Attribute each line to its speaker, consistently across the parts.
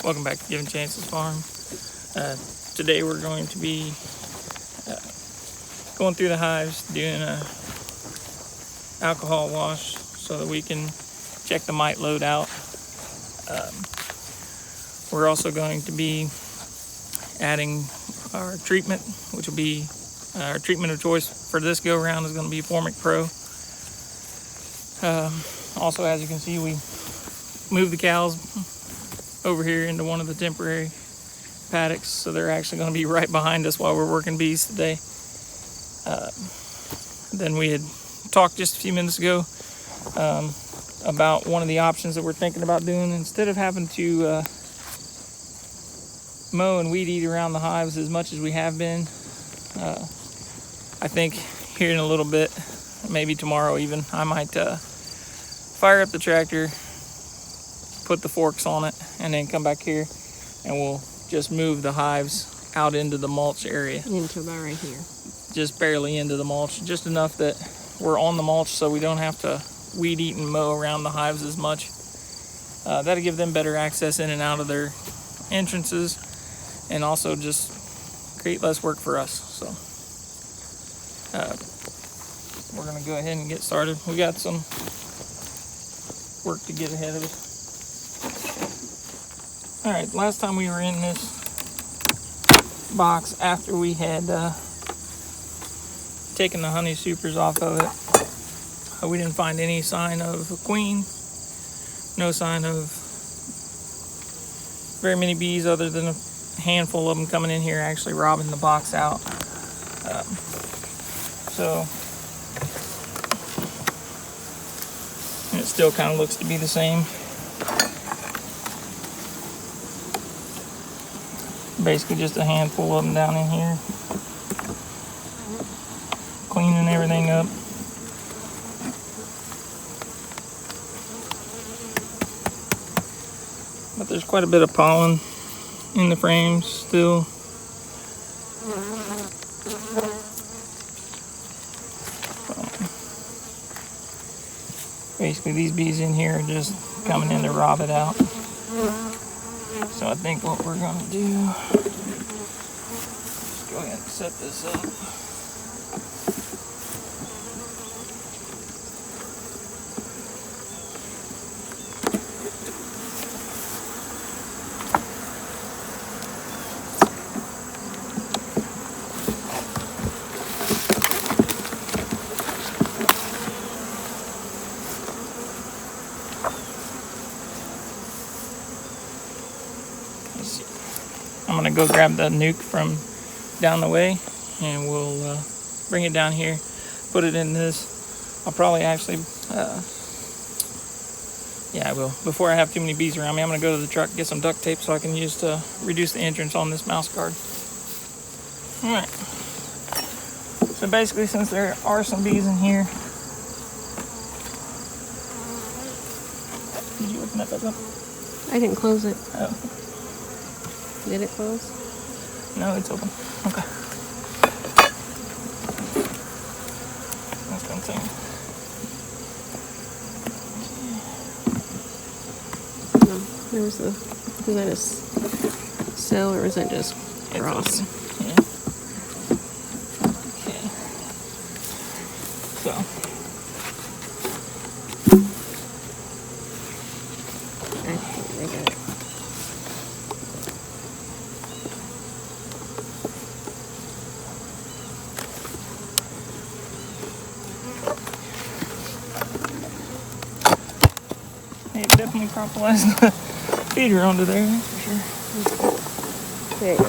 Speaker 1: Welcome back to Giving Chances Farm. Today we're going to be going through the hives, doing a alcohol wash so that we can check the mite load out. We're also going to be adding our treatment, which will be our treatment of choice for this go round is going to be Formic Pro. Also, as you can see, we moved the cows over here into one of the temporary paddocks, so they're actually going to be right behind us while we're working bees today. Then we had talked just a few minutes ago about one of the options that we're thinking about doing. Instead of having to mow and weed eat around the hives as much as we have been, I think here in a little bit, maybe tomorrow even, I might fire up the tractor, put the forks on it, and then come back here and we'll just move the hives out into the mulch area.
Speaker 2: Into about right here.
Speaker 1: Just barely into the mulch, just enough that we're on the mulch so we don't have to weed eat and mow around the hives as much. That'll give them better access in and out of their entrances, and also just create less work for us. So we're gonna go ahead and get started. We got some work to get ahead of us. All right, last time we were in this box after we had taken the honey supers off of it, we didn't find any sign of a queen, no sign of very many bees other than a handful of them coming in here actually robbing the box out. And it still kind of looks to be the same. Basically just a handful of them down in here, cleaning everything up. But there's quite a bit of pollen in the frames still. Basically these bees in here are just coming in to rob it out. So I think what we're going to do is go ahead and set this up. I'm gonna go grab the nuke from down the way, and we'll bring it down here, put it in this. I'll probably actually, yeah, I will. Before I have too many bees around me, I'm gonna go to the truck, get some duct tape so I can use to reduce the entrance on this mouse guard. All right. So basically, since there are some bees in here, did you open that back up?
Speaker 2: I didn't close it.
Speaker 1: Oh.
Speaker 2: Did it close?
Speaker 1: No, it's open. Okay. That's contained.
Speaker 2: No, there's the. Is that a cell or is that just frost?
Speaker 1: Yeah. Okay. So.
Speaker 2: I got it.
Speaker 1: It definitely propolized the feeder onto there, that's for sure.
Speaker 2: There you go.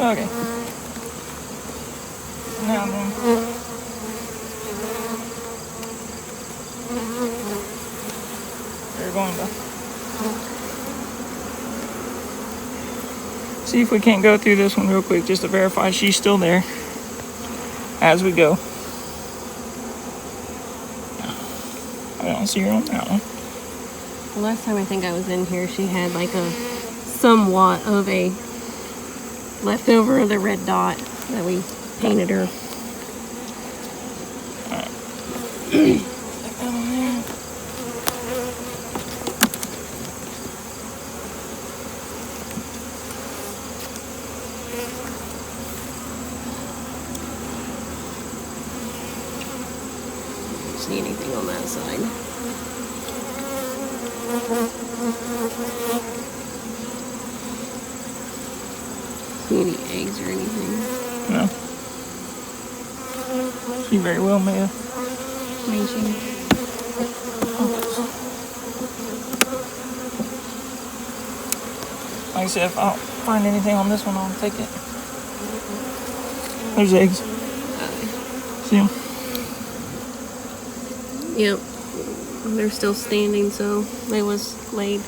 Speaker 1: Okay. Now then. They're going to see if we can't go through this one real quick just to verify she's still there as we go. I don't see her on that one.
Speaker 2: The last time I think I was in here, she had like a somewhat of a leftover of the red dot that we painted her.
Speaker 1: Alright. Stick that on there.
Speaker 2: See anything on that side? See any eggs or anything?
Speaker 1: No. She very well may have. Like I said, if I don't find anything on this one, I'll take it. There's eggs. See them?
Speaker 2: Yep. They're still standing, so they was laid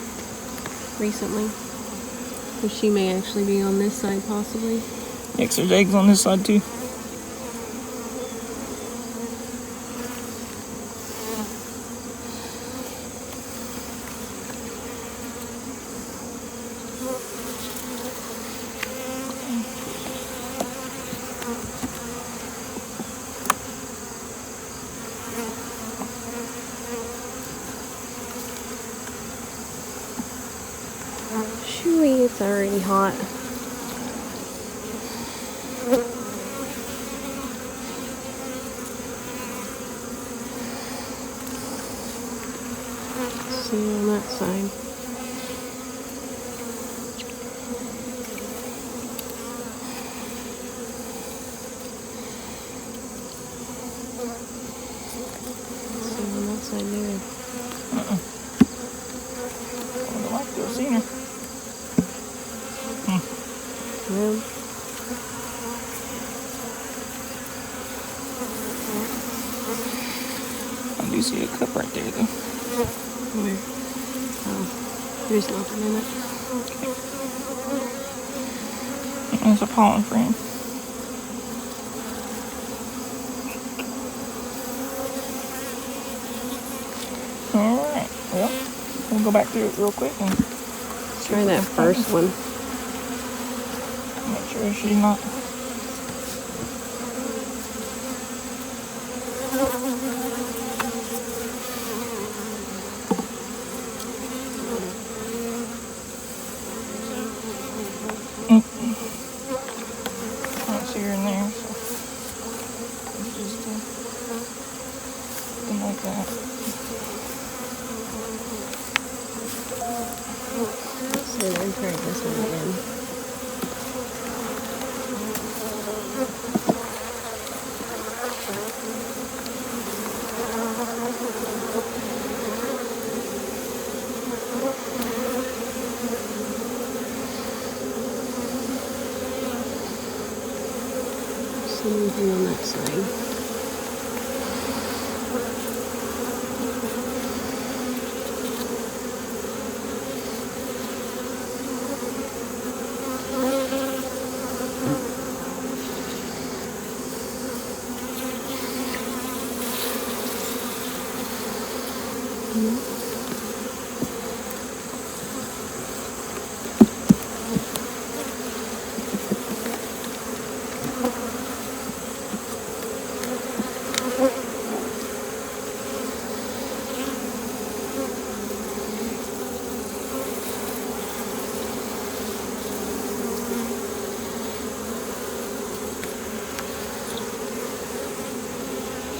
Speaker 2: recently. So she may actually be on this side, possibly.
Speaker 1: Yeah, 'cause there's eggs on this side too.
Speaker 2: Shooey, it's already hot. See on that side. See on that side there.
Speaker 1: I would like to have seen her.
Speaker 2: Yeah.
Speaker 1: I do see a cup right there though.
Speaker 2: Where? Oh, there's nothing in it.
Speaker 1: There's a pollen frame. Alright, well, we'll go back through it real quick and
Speaker 2: Try that first one.
Speaker 1: make sure she's not. I don't see her in there, so it's just something like that.
Speaker 2: So then try this one again. See anything on that side?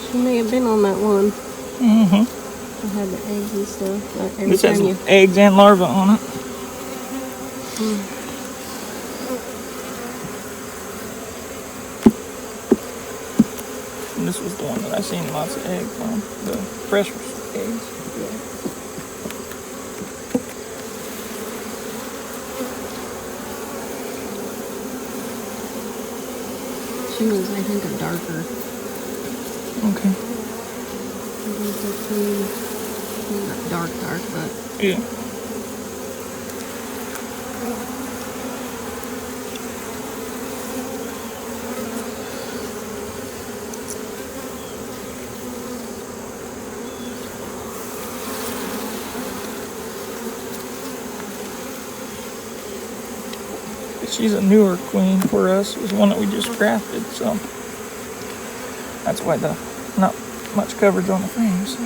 Speaker 2: She may have been on that one.
Speaker 1: Mm-hmm.
Speaker 2: It had the eggs and stuff. But every
Speaker 1: This has
Speaker 2: time you
Speaker 1: eggs and larvae on it. And this was the one that I seen lots of eggs on. The fresh eggs.
Speaker 2: She was, I think, a darker.
Speaker 1: Okay.
Speaker 2: Not dark, but.
Speaker 1: Yeah. She's a newer queen for us. It was one that we just grafted, so that's why the not much coverage on the frames.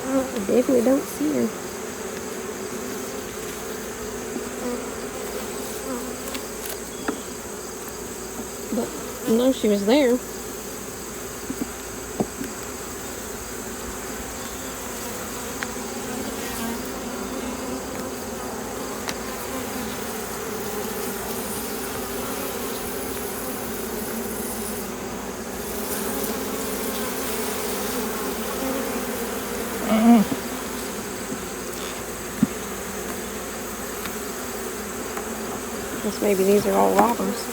Speaker 1: Well,
Speaker 2: I definitely don't see her. But I know she was there. Guess maybe these are all robbers.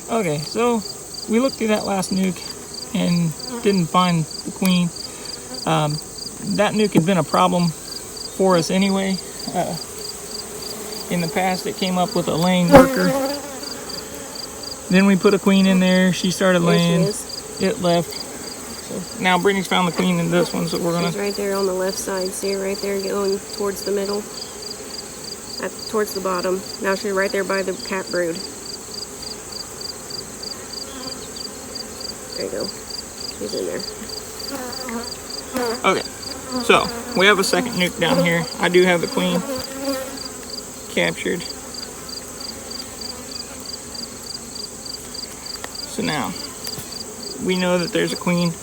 Speaker 1: Okay, so we looked through that last nuke and didn't find the queen. That nuke had been a problem for us anyway. In the past, it came up with a laying worker. Then we put a queen in there. She started laying. It left. So now Brittany's found the queen in this one, so we're gonna.
Speaker 2: She's right there on the left side. See her right there going towards the middle, towards the bottom. Now she's right there by the cat brood. There you go. She's in there.
Speaker 1: Okay, so we have a second nuke down here. I do have the queen captured. So now we know that there's a queen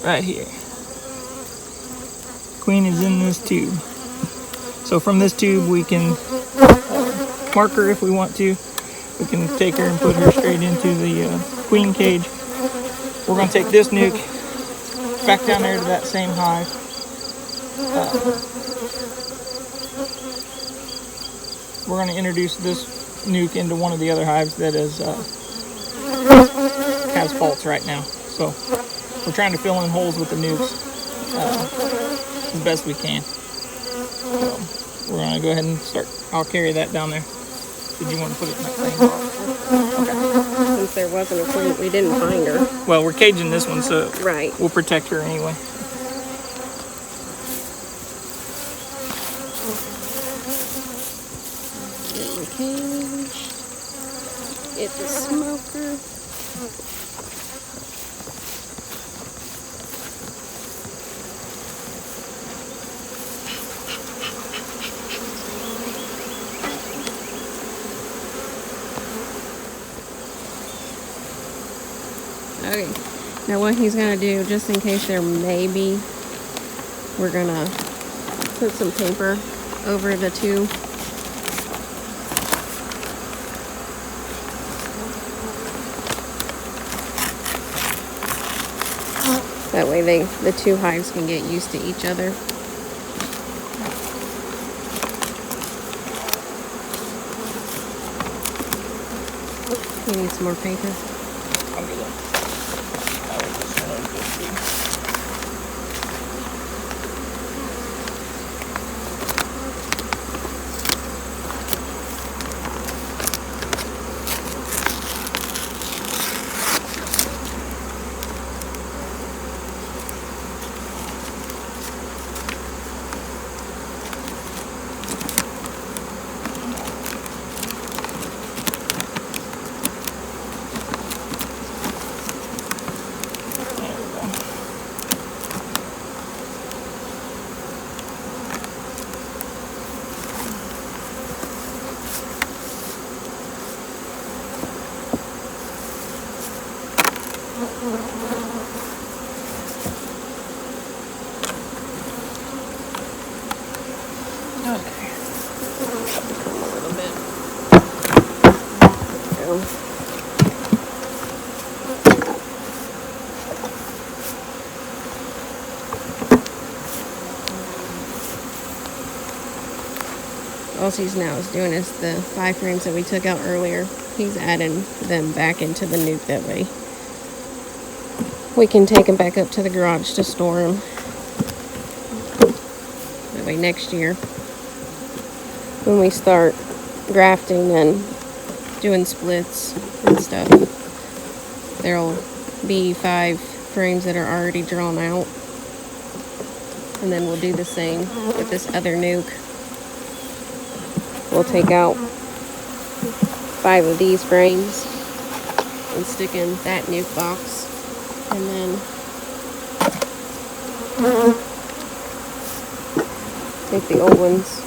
Speaker 1: right here. Queen is in this tube. So from this tube we can mark her if we want to. We can take her and put her straight into the queen cage. We're going to take this nuke back down there to that same hive. We're going to introduce this nuke into one of the other hives that is has faults right now. So we're trying to fill in holes with the nukes as best we can. So we're going to go ahead and start. I'll carry that down there. Did you want to put it in that same box? Okay.
Speaker 2: Since there wasn't a queen, we didn't find her.
Speaker 1: Well, we're caging this one, so
Speaker 2: right.
Speaker 1: We'll protect her anyway.
Speaker 2: Get my cage. Get the smoker. Okay, now what he's gonna do, just in case there may be, we're gonna put some paper over the two. That way the two hives can get used to each other. You need some more paper?
Speaker 1: I'll get it.
Speaker 2: all he's now is doing is the 5 frames that we took out earlier. He's adding them back into the nuke. That way we can take them back up to the garage to store them. That way next year, when we start grafting and doing splits and stuff, there'll be 5 frames that are already drawn out. And then we'll do the same with this other nuke. We'll take out 5 of these frames and stick in that nuke box. And then take the old ones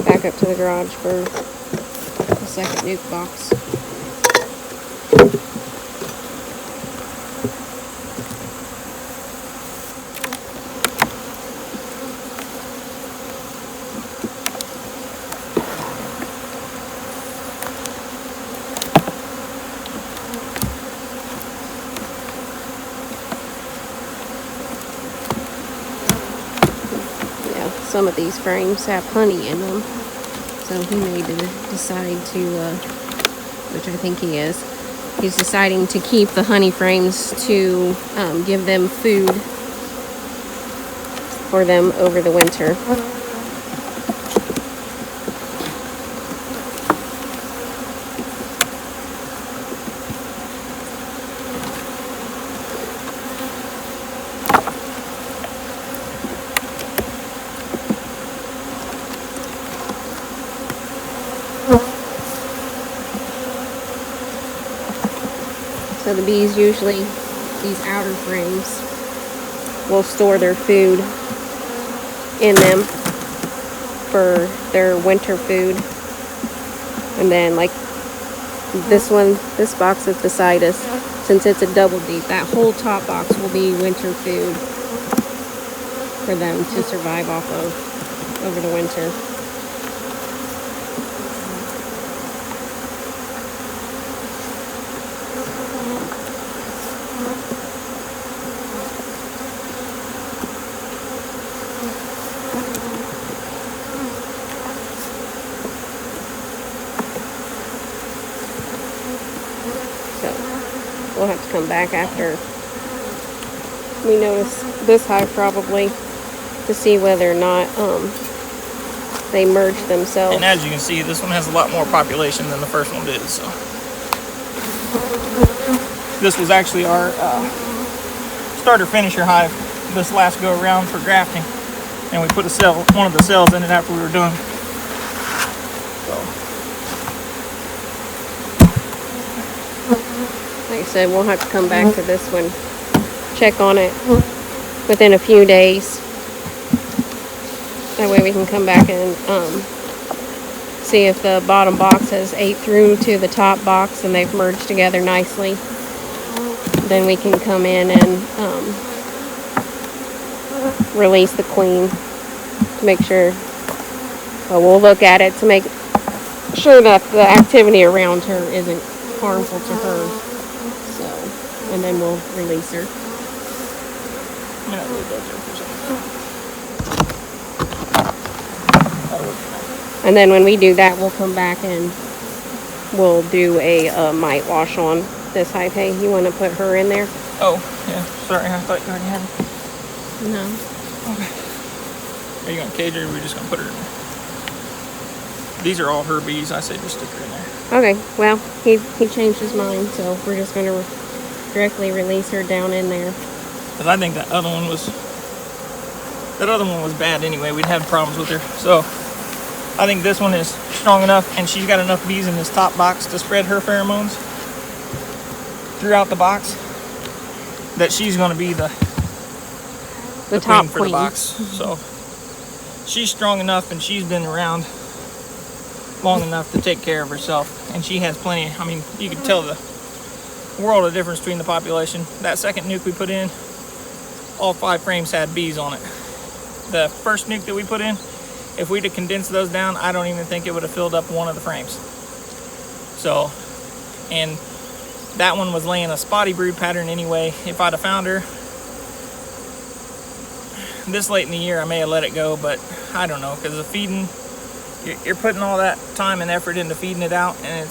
Speaker 2: back up to the garage for the second nuke box. Some of these frames have honey in them, so he may decide to, which I think he is, he's deciding to keep the honey frames to give them food for them over the winter. So the bees usually, these outer frames, will store their food in them for their winter food. And then like this one, this box that's beside us, since it's a double deep, that whole top box will be winter food for them to survive off of over the winter. We'll have to come back after we notice this hive probably to see whether or not they merge themselves.
Speaker 1: And as you can see, this one has a lot more population than the first one did. So this was actually our starter finisher hive this last go around for grafting, and we put one of the cells in it after we were done.
Speaker 2: Like I said, we'll have to come back to this one, check on it within a few days. That way we can come back and see if the bottom box has ate through to the top box and they've merged together nicely. Then we can come in and release the queen to make sure, well, we'll look at it to make sure that the activity around her isn't harmful to her. And then we'll release her. And then when we do that, we'll come back and we'll do a mite wash on this hive. Hey, you want to put her in there?
Speaker 1: Oh, yeah. Sorry, I thought you already had her.
Speaker 2: No.
Speaker 1: Okay. Are you going to cage her, or are we just going to put her in there? These are all her bees. I say just stick her in there.
Speaker 2: Okay. Well, he changed his mind, so we're just going to directly release her down in there.
Speaker 1: Because I think that other one was bad anyway. We'd have problems with her. So I think this one is strong enough, and she's got enough bees in this top box to spread her pheromones throughout the box that she's going to be the
Speaker 2: top
Speaker 1: queen for the box. So she's strong enough, and she's been around long enough to take care of herself, and she has plenty. I mean, you can tell the world of difference between the population. That second nuke we put in, all 5 frames had bees on it. The first nuke that we put in, if we'd have condensed those down, I don't even think it would have filled up one of the frames. So, and that one was laying a spotty brood pattern anyway. If I'd have found her this late in the year, I may have let it go, but I don't know, because the feeding you're putting all that time and effort into feeding it out, and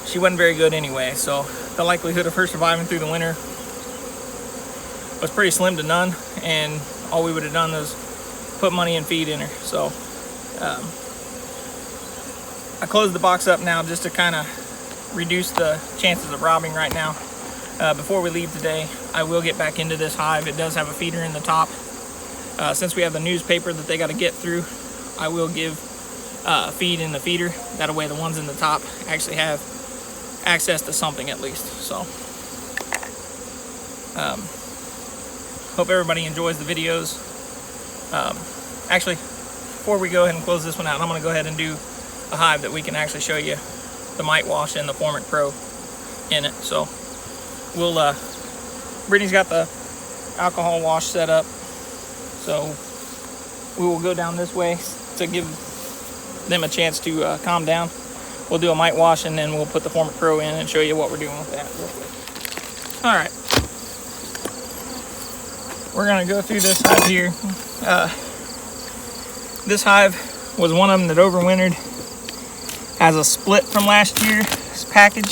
Speaker 1: she wasn't very good anyway. So the likelihood of her surviving through the winter was pretty slim to none, and all we would have done was put money and feed in her. So I closed the box up now just to kind of reduce the chances of robbing right now. Before we leave today, I will get back into this hive. It does have a feeder in the top. Since we have the newspaper that they got to get through, I will give feed in the feeder. That way the ones in the top actually have access to something at least. So hope everybody enjoys the videos. Actually, before we go ahead and close this one out, I'm going to go ahead and do a hive that we can actually show you the mite wash and the Formic Pro in it. So we'll Brittany's got the alcohol wash set up, so we will go down this way to give them a chance to calm down. We'll do a mite wash, and then we'll put the Formic Pro in and show you what we're doing with that real quick. All right, we're gonna go through this hive here. This hive was one of them that overwintered. Has a split from last year's package.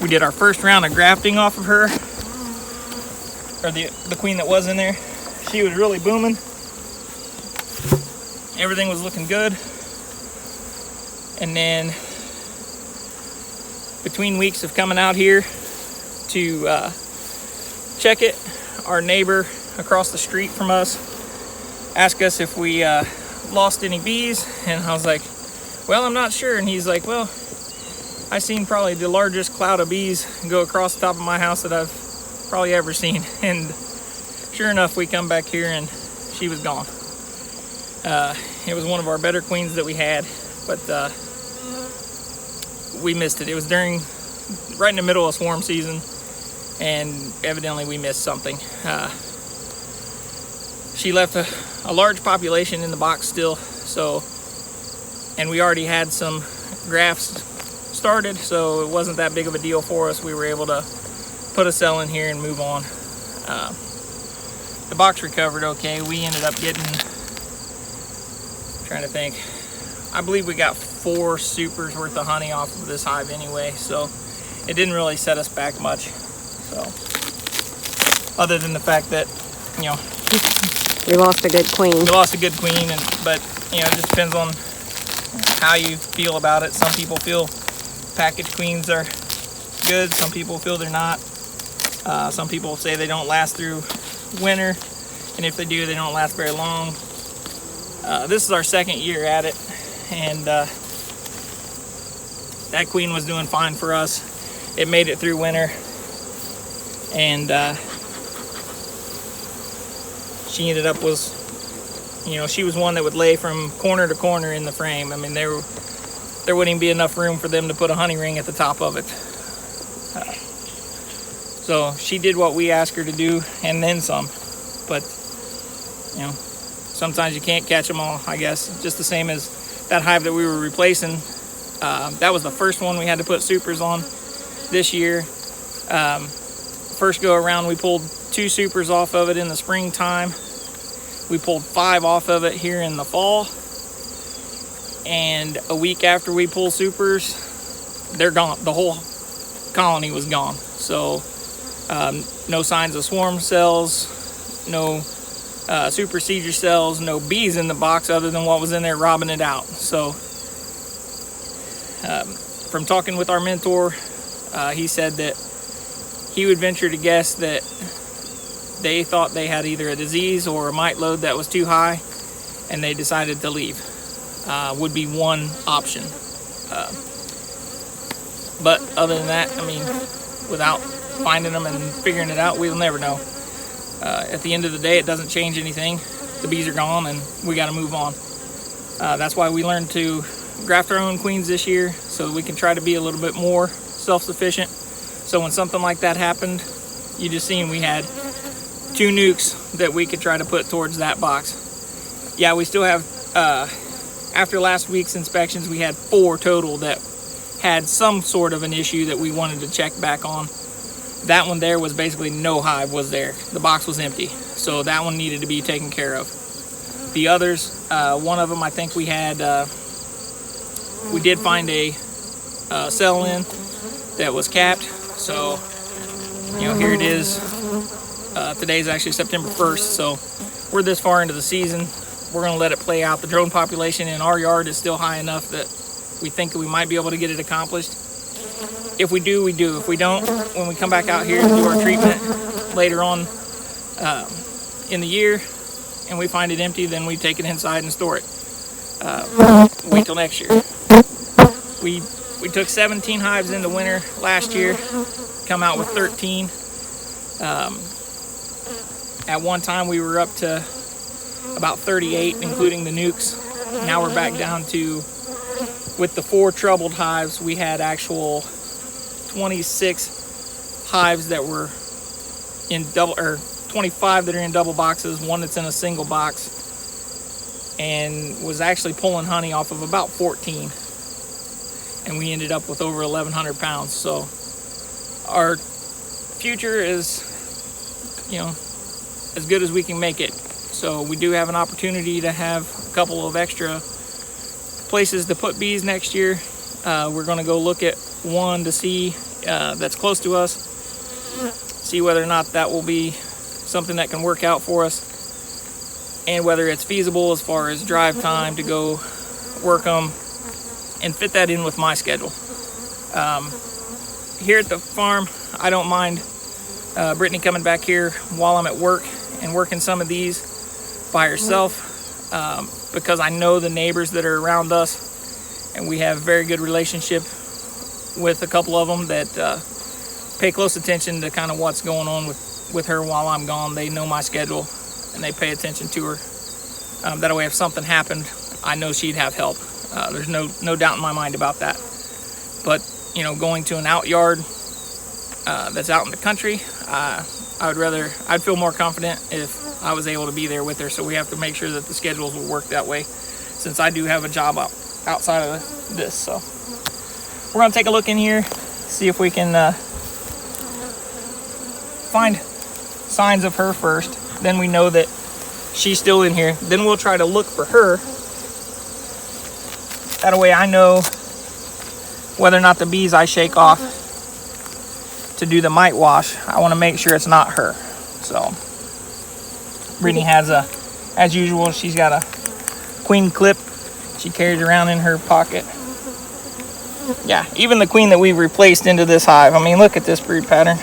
Speaker 1: We did our first round of grafting off of her, or the queen that was in there. She was really booming. Everything was looking good. And then between weeks of coming out here to check it, our neighbor across the street from us asked us if we lost any bees, and I was like, well, I'm not sure. And he's like, well, I've seen probably the largest cloud of bees go across the top of my house that I've probably ever seen. And sure enough, we come back here and she was gone. It was one of our better queens that we had, but we missed it. It was right in the middle of swarm season, and evidently we missed something. She left a large population in the box still, and we already had some grafts started, so it wasn't that big of a deal for us. We were able to put a cell in here and move on. The box recovered okay. We ended up getting, trying to think, I believe we got 4 supers worth of honey off of this hive anyway, so it didn't really set us back much. So other than the fact that,
Speaker 2: we lost a good queen.
Speaker 1: We lost a good queen, but it just depends on how you feel about it. Some people feel package queens are good. Some people feel they're not. Some people say they don't last through winter, and if they do, they don't last very long. This is our second year at it, and that queen was doing fine for us. It made it through winter, and she ended up she was one that would lay from corner to corner in the frame. I mean, there wouldn't even be enough room for them to put a honey ring at the top of it. So she did what we asked her to do, and then some. But sometimes you can't catch them all, I guess. Just the same as that hive that we were replacing. That was the first one we had to put supers on this year. First go around, we pulled 2 supers off of it in the springtime. We pulled 5 off of it here in the fall. And a week after we pull supers, they're gone. The whole colony was gone. So no signs of swarm cells, no super seizure cells, no bees in the box other than what was in there robbing it out. So from talking with our mentor, he said that he would venture to guess that they thought they had either a disease or a mite load that was too high, and they decided to leave. Would be one option. But other than that, without finding them and figuring it out, we'll never know. At the end of the day, it doesn't change anything. The bees are gone, and we got to move on. That's why we learned to graft our own queens this year, so we can try to be a little bit more self-sufficient. So when something like that happened, you just seen we had 2 nukes that we could try to put towards that box. Yeah, we still have, after last week's inspections, we had 4 total that had some sort of an issue that we wanted to check back on. That one there was basically no hive was there. The box was empty. So that one needed to be taken care of. The others, one of them, I think we did find a cell in that was capped. So, here it is. Today's actually September 1st, so we're this far into the season. We're going to let it play out. The drone population in our yard is still high enough that we think we might be able to get it accomplished. If we do, we do. If we don't, when we come back out here and do our treatment later on in the year and we find it empty, then we take it inside and store it. Wait till next year. We took 17 hives into winter last year, come out with 13. At one time we were up to about 38, including the nukes. Now we're back down to, with the 4 troubled hives, we had actual 26 hives that were in double, or 25 that are in double boxes, 1 that's in a single box, and was actually pulling honey off of about 14. And we ended up with over 1,100 pounds. So our future is, as good as we can make it. So we do have an opportunity to have a couple of extra places to put bees next year. We're going to go look at one to see that's close to us, see whether or not that will be something that can work out for us, and whether it's feasible as far as drive time to go work them and fit that in with my schedule. Here at the farm, I don't mind Brittany coming back here while I'm at work and working some of these by herself, because I know the neighbors that are around us, and we have very good relationship with a couple of them that pay close attention to kind of what's going on with her while I'm gone. They know my schedule and they pay attention to her. That way if something happened, I know she'd have help. There's no doubt in my mind about that. But going to an out yard that's out in the country, I'd feel more confident if I was able to be there with her. So we have to make sure that the schedules will work that way, since I do have a job outside of this. So we're going to take a look in here, see if we can find signs of her first. Then we know that she's still in here. Then we'll try to look for her. That way I know whether or not the bees I shake off to do the mite wash, I want to make sure it's not her. So Brittany has as usual, she's got a queen clip she carries around in her pocket. Yeah, even the queen that we've replaced into this hive. I mean, look at this brood pattern.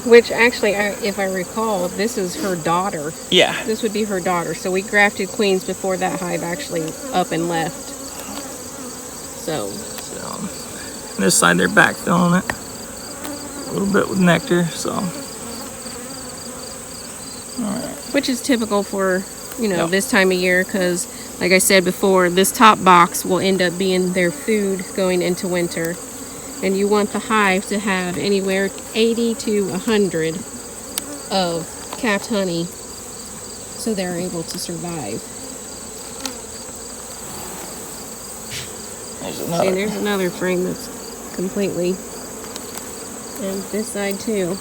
Speaker 2: Which actually, if I recall, this is her daughter.
Speaker 1: Yeah.
Speaker 2: This would be her daughter. So we grafted queens before that hive actually up and left. So
Speaker 1: this side they're backfilling it a little bit with nectar. So, all right.
Speaker 2: Which is typical for this time of year, because like I said before, this top box will end up being their food going into winter. And you want the hive to have anywhere 80 to 100 of capped honey so they're able to survive. There's another frame that's completely, and this side too.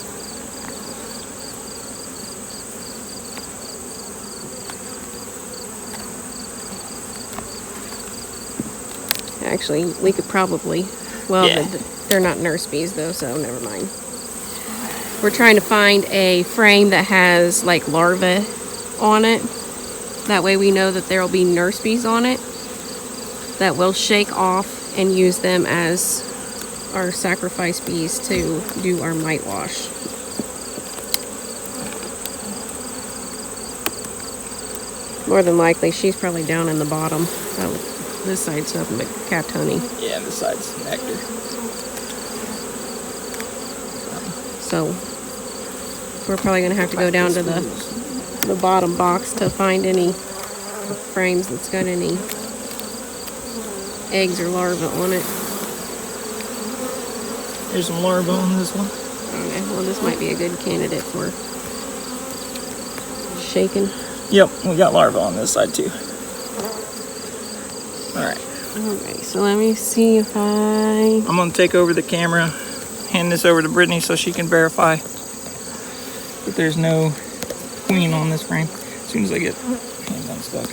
Speaker 2: Actually, we could probably, they're not nurse bees though, so never mind. We're trying to find a frame that has like larvae on it. That way we know that there will be nurse bees on it that we'll shake off and use them as our sacrifice bees to do our mite wash. More than likely, she's probably down in the bottom. This side's nothing but capped honey.
Speaker 1: Yeah, this side's nectar.
Speaker 2: So we're probably going to have to go down to the bottom box to find any frames that's got any eggs or larvae on it.
Speaker 1: There's some larvae on this one.
Speaker 2: Okay, well this might be a good candidate for shaking.
Speaker 1: Yep, we got larvae on this side too. Alright.
Speaker 2: Okay, so let me see if I'm
Speaker 1: going to take over the camera, hand this over to Brittany so she can verify that there's no queen on this frame. As soon as I get hands unstuck.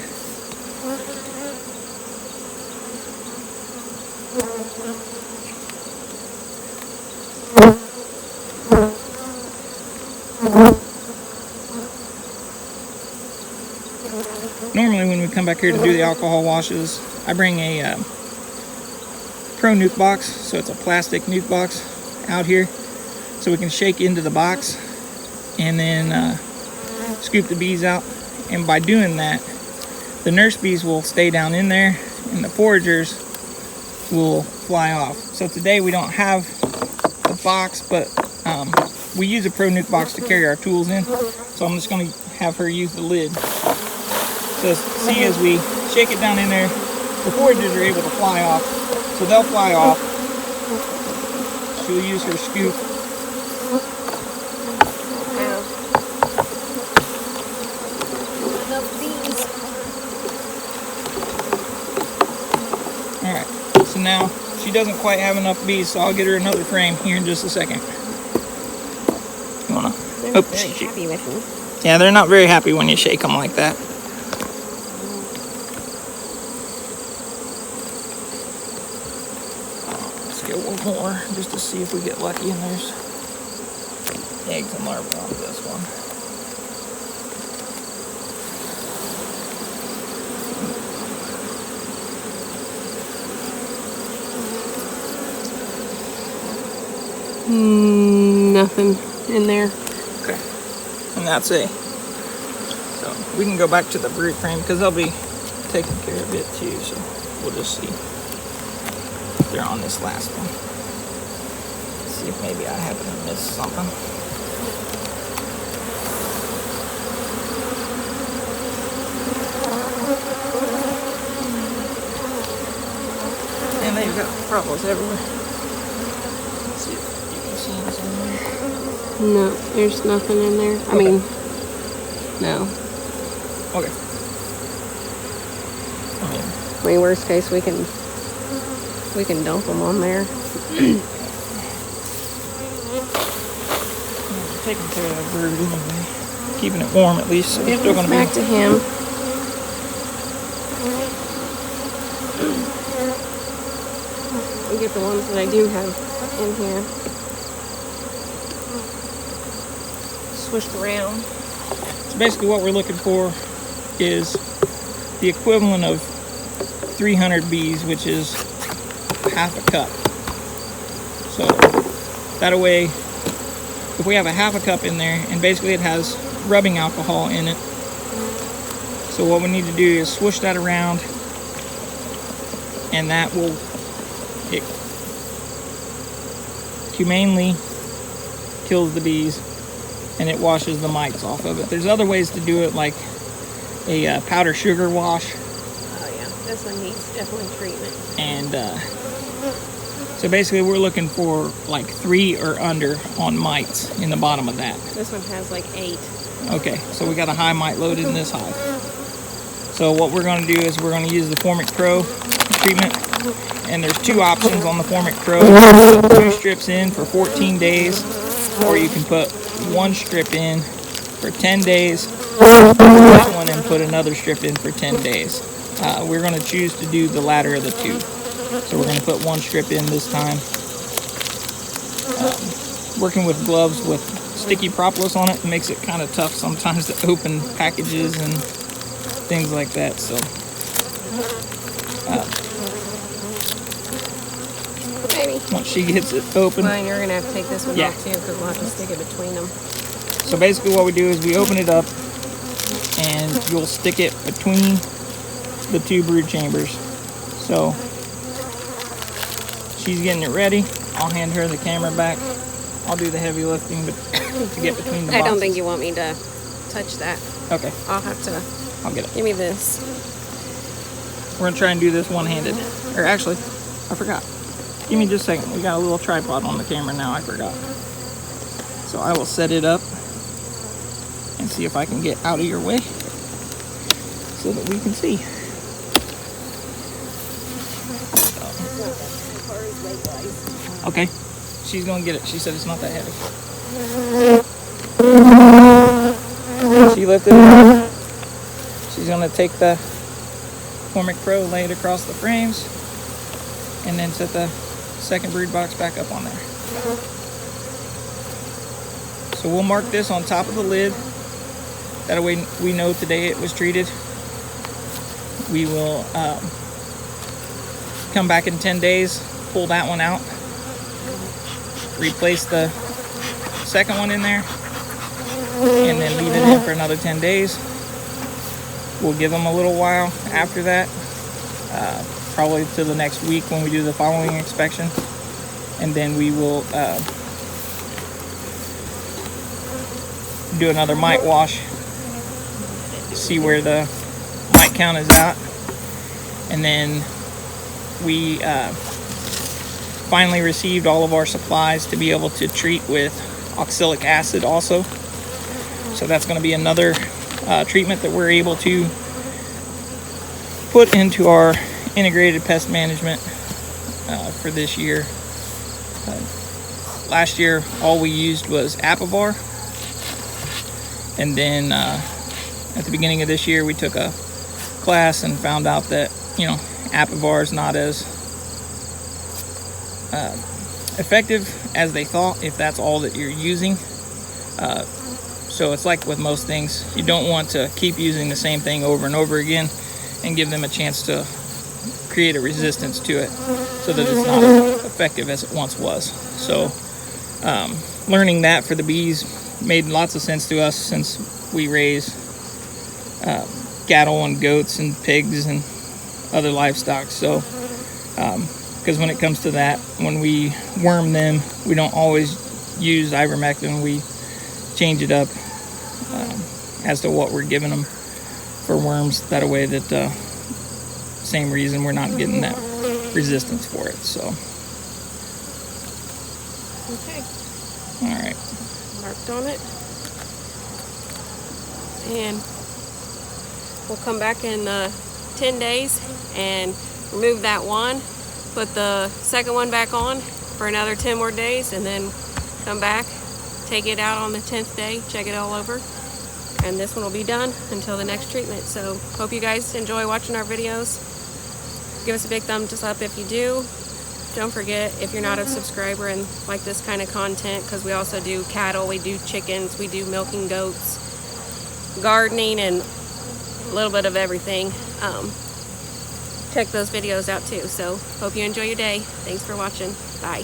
Speaker 1: Normally when we come back here to do the alcohol washes, I bring a Pro nuke box, so it's a plastic nuke box out here, so we can shake into the box and then scoop the bees out. And by doing that, the nurse bees will stay down in there and the foragers will fly off. So today we don't have the box, but we use a Pro nuke box to carry our tools in, so I'm just going to have her use the lid. So see, as we shake it down in there, the foragers are able to fly off. So they'll fly off. She'll use her scoop. Alright, so now she doesn't quite have enough bees, so I'll get her another frame here in just a second. You wanna?
Speaker 2: They're not very happy with me.
Speaker 1: Yeah, they're not very happy when you shake them like that. Get one more just to see if we get lucky, and there's eggs and larvae on this one.
Speaker 2: Nothing in there.
Speaker 1: Okay, and that's a. So we can go back to the brood frame because they'll be taking care of it too. So we'll just see. They're on this last one. Let's see if maybe I happen to miss something. And they've got problems everywhere. Let's see if you can see them somewhere.
Speaker 2: No, there's nothing in there. I mean, no.
Speaker 1: Okay.
Speaker 2: I mean, worst case, we can dump them on there.
Speaker 1: Taking care of that bird anyway. Keeping it warm at least, so it's still gonna
Speaker 2: back
Speaker 1: be.
Speaker 2: to him. We get the ones that I do have in here. Swished around.
Speaker 1: So basically what we're looking for is the equivalent of 300 bees, which is half a cup. So that way, if we have a half a cup in there, and basically it has rubbing alcohol in it, so what we need to do is swish that around, and that will, it humanely kills the bees and it washes the mites off of it. There's other ways to do it, like a powder sugar wash.
Speaker 2: Oh yeah, this one needs definitely treatment.
Speaker 1: And so basically we're looking for like 3 or under on mites in the bottom of that.
Speaker 2: This one has like 8.
Speaker 1: Okay, so we got a high mite load in this hive. So what we're going to do is we're going to use the Formic Pro treatment. And there's 2 options on the Formic Pro. You can put 2 strips in for 14 days, or you can put 1 strip in for 10 days, that one, and put another strip in for 10 days. We're going to choose to do the latter of the 2. So we're going to put 1 strip in this time. Working with gloves with sticky propolis on it makes it kind of tough sometimes to open packages and things like that. So once she gets it open,
Speaker 2: Well, you're gonna have to take this one off too, because we'll have to stick it between them.
Speaker 1: So basically what we do is we open it up and you'll stick it between the 2 brood chambers. So she's getting it ready. I'll hand her the camera back. I'll do the heavy lifting to get between the boxes.
Speaker 2: I don't think you want me to touch that.
Speaker 1: Okay.
Speaker 2: I'll have to.
Speaker 1: I'll get it.
Speaker 2: Give me this.
Speaker 1: We're gonna try and do this one-handed. Or actually, I forgot. Give me just a second. We got a little tripod on the camera now. I forgot. So I will set it up and see if I can get out of your way so that we can see. Okay. She's gonna get it. She said it's not that heavy. She lifted it up. She's gonna take the Formic Pro, lay it across the frames, and then set the second brood box back up on there. So we'll mark this on top of the lid. That way we know today it was treated. We will come back in 10 days, pull that one out, replace the second one in there, and then leave it in for another 10 days. We'll give them a little while after that, probably to the next week when we do the following inspection, and then we will do another mite wash, see where the mite count is at, and then we finally received all of our supplies to be able to treat with oxalic acid also. So that's going to be another treatment that we're able to put into our integrated pest management for this year. Last year all we used was Apivar, and then at the beginning of this year we took a class and found out that, you know, Apivar is not as effective as they thought if that's all that you're using. So it's like with most things, you don't want to keep using the same thing over and over again and give them a chance to create a resistance to it so that it's not as effective as it once was. So learning that for the bees made lots of sense to us, since we raise cattle and goats and pigs and other livestock. So because when it comes to that, when we worm them, we don't always use ivermectin. We change it up as to what we're giving them for worms. That way that same reason we're not getting that resistance for it. So
Speaker 2: Okay.
Speaker 1: all right,
Speaker 2: Marked on it. And we'll come back in 10 days and remove that one, put the second one back on for another 10 more days, and then come back, take it out on the 10th day, check it all over, and this one will be done until the next treatment. So hope you guys enjoy watching our videos. Give us a big thumbs up if you do. Don't forget, if you're not a subscriber and like this kind of content, because we also do cattle, we do chickens, we do milking goats, gardening, and a little bit of everything. Check those videos out too. So hope you enjoy your day. Thanks for watching. Bye.